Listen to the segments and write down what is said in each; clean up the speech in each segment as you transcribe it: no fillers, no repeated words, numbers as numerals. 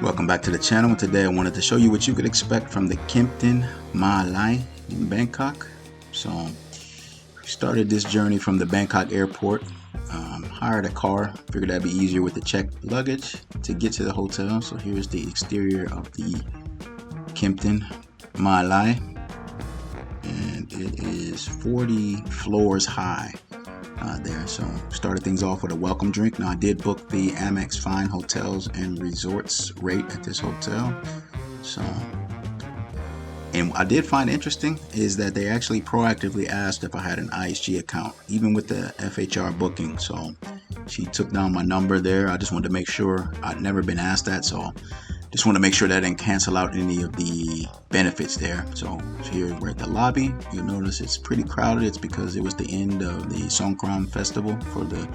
Welcome back to the channel. Today I wanted to show you what you could expect from the Kimpton Maa-Lai in Bangkok. So started this journey from the Bangkok airport, hired a car, figured that'd be easier with the checked luggage to get to the hotel. So here's the exterior of the Kimpton Maa-Lai, and it is 40 floors high there. So started things off with a welcome drink. Now I did book the Amex Fine Hotels and Resorts rate at this hotel. So, and I did find interesting is that they actually proactively asked if I had an ISG account, even with the FHR booking. So she took down my number there. I just wanted to make sure. I'd never been asked that, so just want to make sure that didn't cancel out any of the benefits there. So here we're at the lobby. You'll notice it's pretty crowded. It's because it was the end of the Songkran festival for the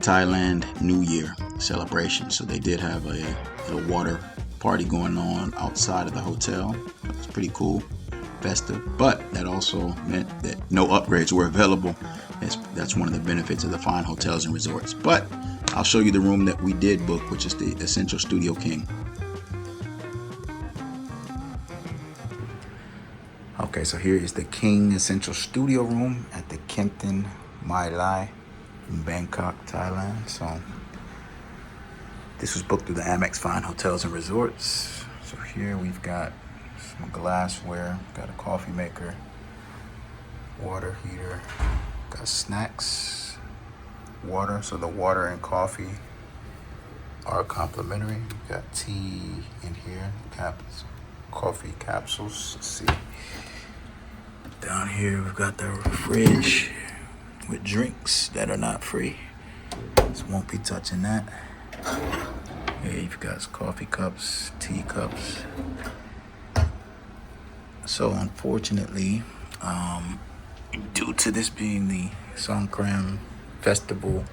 Thailand New Year celebration. So they did have a little water party going on outside of the hotel. It's pretty cool, festive. But that also meant that no upgrades were available. That's one of the benefits of the fine hotels and resorts. But I'll show you the room that we did book, which is the Essential Studio King. Okay, so here is the King Essential Studio Room at the Kimpton Maa-Lai in Bangkok, Thailand. So this was booked through the Amex Fine Hotels and Resorts. So here we've got some glassware, got a coffee maker, water heater, got snacks, water. So the water and coffee are complimentary. We've got tea in here, coffee capsules. Let's see. Down here we've got the fridge with drinks that are not free, so won't be touching that. Here you've got coffee cups, tea cups. So unfortunately, due to this being the Songkran festival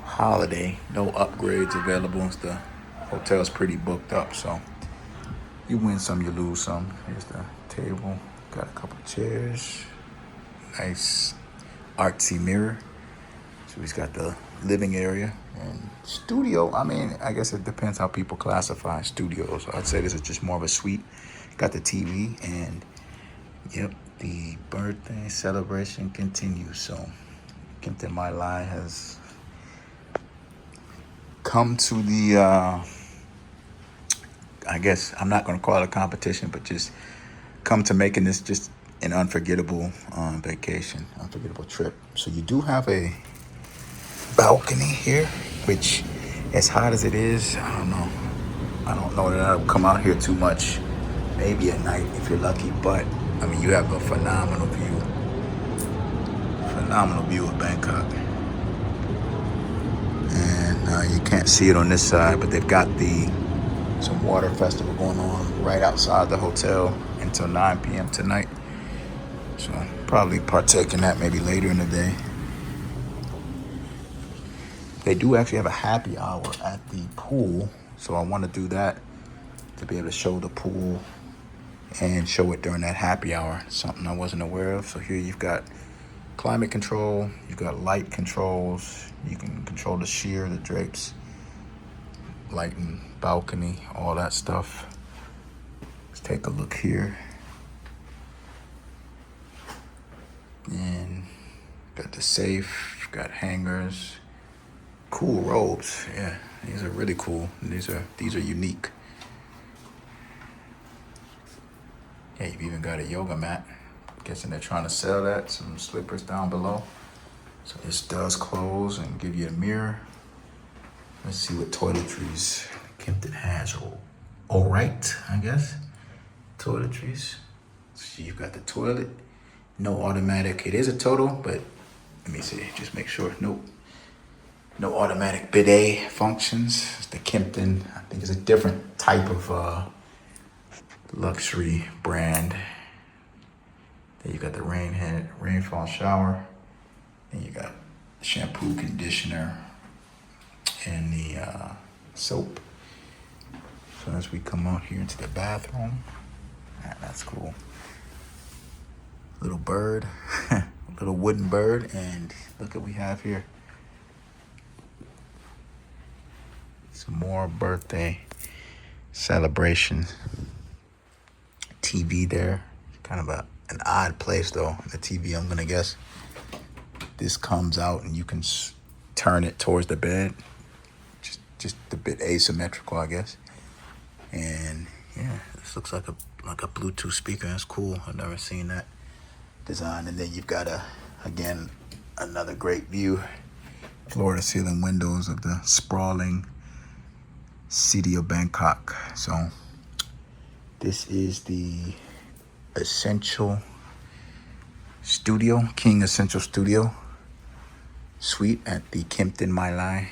holiday, no upgrades available. The hotel's pretty booked up, so you win some, you lose some. Here's the table. Got a couple chairs, nice artsy mirror. So he's got the living area and studio. I mean, I guess it depends how people classify studios. I'd say this is just more of a suite. Got the TV, and yep, the birthday celebration continues. So Kimpton Maa-Lai has come to the, I guess I'm not going to call it a competition, but just come to making this just an unforgettable vacation, unforgettable trip. So you do have a balcony here, which as hot as it is, I don't know that I'll come out here too much. Maybe at night if you're lucky, but I mean, you have a phenomenal view of Bangkok. And you can't see it on this side, but they've got some water festival going on right outside the hotel until 9 p.m. tonight. So probably partake in that maybe later in the day. They do actually have a happy hour at the pool, so I want to do that to be able to show the pool and show it during that happy hour. Something I wasn't aware of. So here you've got climate control, you've got light controls, you can control the sheer, the drapes, lighting, balcony, all that stuff. Let's take a look here. And got the safe, got hangers, cool robes. Yeah, these are really cool. These are unique. Yeah, you've even got a yoga mat. Guessing they're trying to sell that. Some slippers down below. So this does close and give you a mirror. Let's see what toiletries Kimpton has. All right, I guess. Toiletries. So you've got the toilet. No automatic. It is a total, but let me see. Just make sure. Nope. No automatic bidet functions. It's the Kimpton. I think it's a different type of luxury brand. Then you got the rainfall shower. Then you got shampoo, conditioner, and the soap. So as we come out here into the bathroom, that's cool. Little bird, little wooden bird, and look what we have here. Some more birthday celebration TV there. Kind of an odd place though. The TV, I'm gonna guess this comes out and you can turn it towards the bed. Just a bit asymmetrical, I guess. And yeah, this looks like a Bluetooth speaker. That's cool. I've never seen that design. And then you've got again another great view, floor to ceiling windows of the sprawling city of Bangkok. So this is the Essential Studio, King Essential Studio suite at the Kimpton Maa-Lai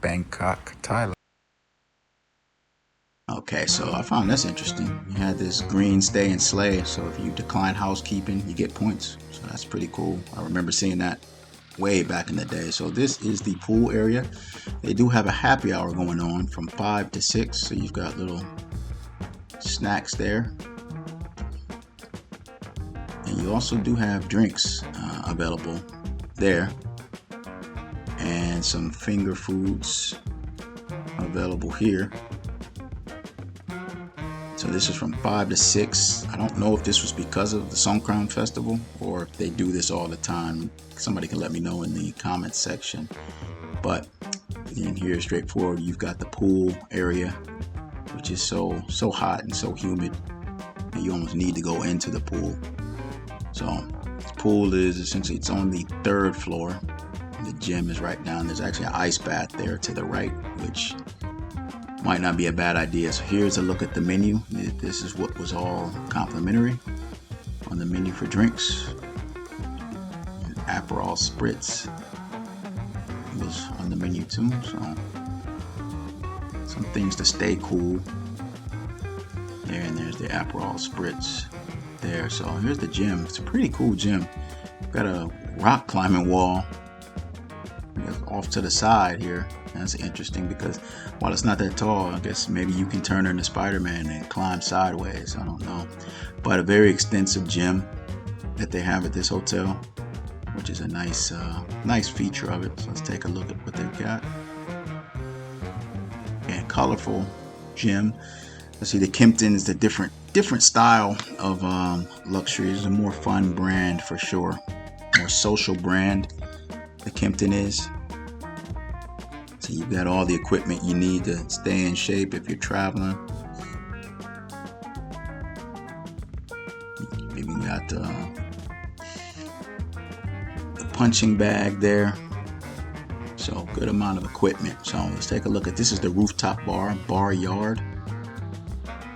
Bangkok, Thailand. Okay, so I found this interesting. You had this green stay and slay, so if you decline housekeeping, you get points. So that's pretty cool. I remember seeing that way back in the day. So this is the pool area. They do have a happy hour going on from 5 to 6, so you've got little snacks there. And you also do have drinks available there, and some finger foods available here. So this is from 5 to 6. I don't know if this was because of the Songkran Festival or if they do this all the time. Somebody can let me know in the comments section. But in here, straightforward, you've got the pool area, which is so hot and so humid, and you almost need to go into the pool. So this pool is essentially, it's on the 3rd floor. The gym is right down. There's actually an ice bath there to the right, which might not be a bad idea. So here's a look at the menu. This is what was all complimentary on the menu for drinks. Aperol Spritz was on the menu too. So some things to stay cool there, and there's the Aperol Spritz there. So here's the gym. It's a pretty cool gym. Got a rock climbing wall off to the side here. That's interesting because while it's not that tall, I guess maybe you can turn her into Spider-Man and climb sideways. I don't know. But a very extensive gym that they have at this hotel, which is a nice feature of it. So let's take a look at what they've got. And colorful gym. Let's see, the Kimpton is the different style of luxury. It's a more fun brand for sure. More social brand, the Kimpton is. So you've got all the equipment you need to stay in shape if you're traveling. Maybe we got the punching bag there. So good amount of equipment. So let's take a look at this. Is the Rooftop bar yard.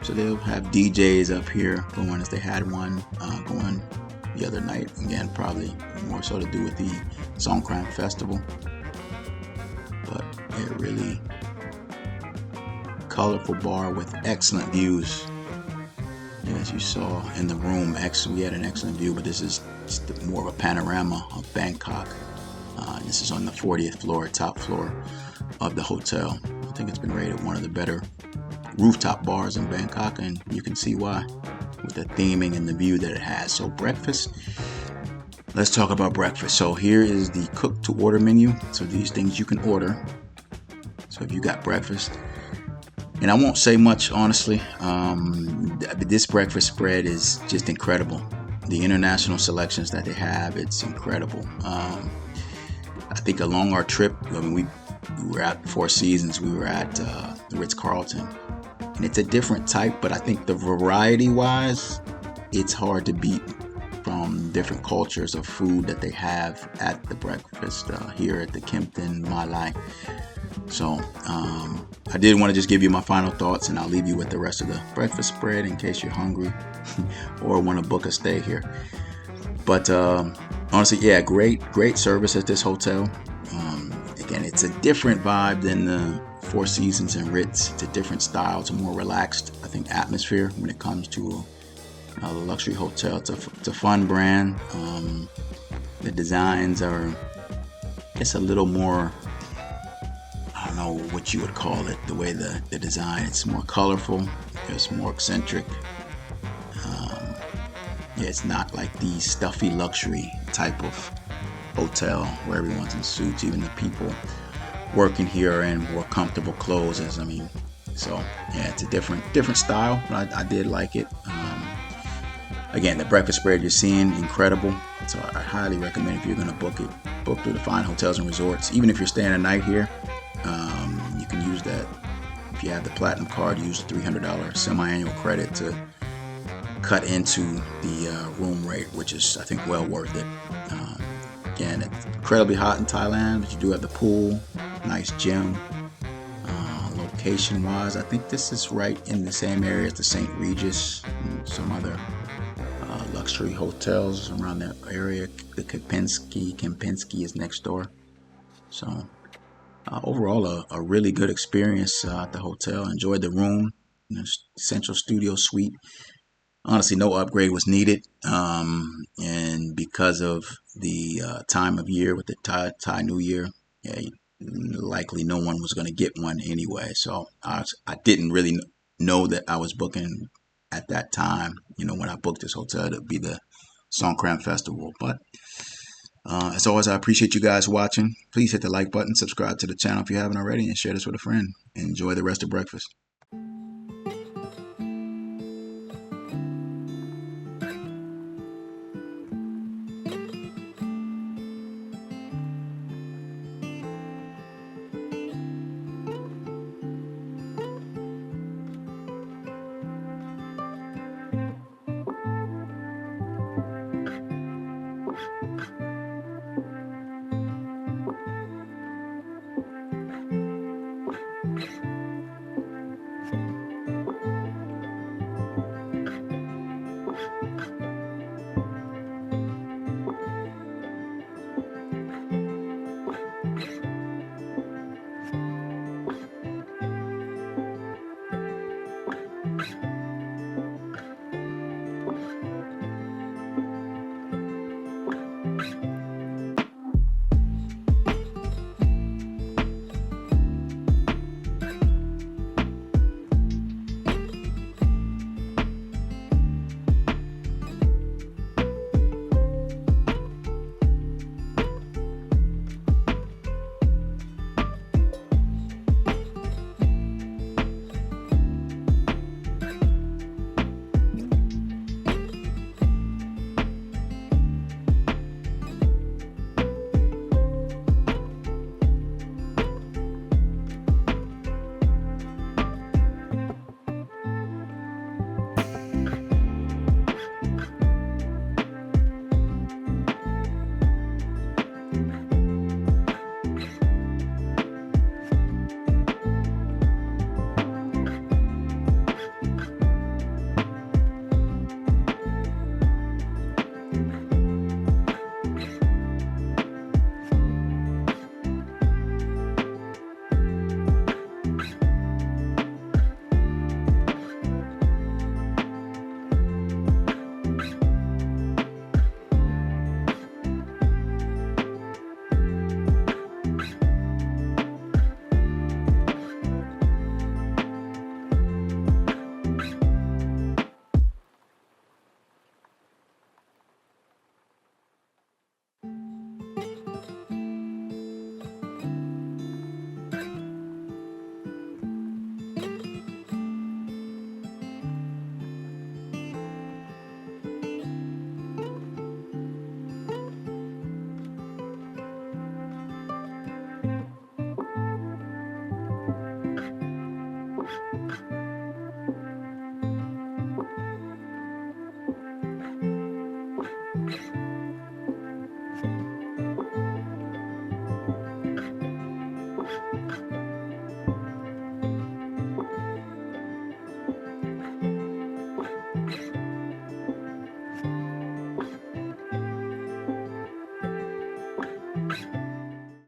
So they'll have DJs up here going, as they had one going the other night. Again, probably more so to do with the Songkran Festival. But a really colorful bar with excellent views. As you saw in the room, we had an excellent view, but this is just more of a panorama of Bangkok. This is on the 40th floor, top floor of the hotel. I think it's been rated one of the better rooftop bars in Bangkok, and you can see why with the theming and the view that it has. So breakfast. Let's talk about breakfast. So here is the cook to order menu. So these things you can order. So if you got breakfast, and I won't say much honestly, this breakfast spread is just incredible. The international selections that they have, it's incredible. I think along our trip, I mean, we were at Four Seasons, we were at the Ritz-Carlton, and it's a different type, but I think the variety wise, it's hard to beat from different cultures of food that they have at the breakfast here at the Kimpton Maa-Lai. So I did want to just give you my final thoughts, and I'll leave you with the rest of the breakfast spread in case you're hungry or want to book a stay here. But honestly, yeah, great service at this hotel. Again, it's a different vibe than the Four Seasons and Ritz. It's a different style. It's a more relaxed, I think, atmosphere when it comes to the luxury hotel. It's a fun brand. The designs are, it's a little more, I don't know what you would call it, the way the design, it's more colorful, it's more eccentric. It's not like the stuffy luxury type of hotel where everyone's in suits. Even the people working here are in more comfortable clothes. So yeah, it's a different style, but I did like it. Again, the breakfast spread you're seeing, incredible. So I highly recommend if you're going to book it, book through the fine hotels and resorts. Even if you're staying a night here, you can use that. If you have the platinum card, use the $300 semi-annual credit to cut into the room rate, which is, I think, well worth it. Again, it's incredibly hot in Thailand, but you do have the pool, nice gym. Location-wise, I think this is right in the same area as the St. Regis and some other luxury hotels around that area. The Kempinski is next door. So overall, a really good experience at the hotel. Enjoyed the room, central studio suite. Honestly, no upgrade was needed, and because of the time of year with the Thai New Year, yeah, likely no one was going to get one anyway. So I didn't really know that I was booking at that time. When I booked this hotel, to be the Songkran Festival. But as always, I appreciate you guys watching. Please hit the like button, subscribe to the channel if you haven't already, and share this with a friend. Enjoy the rest of breakfast.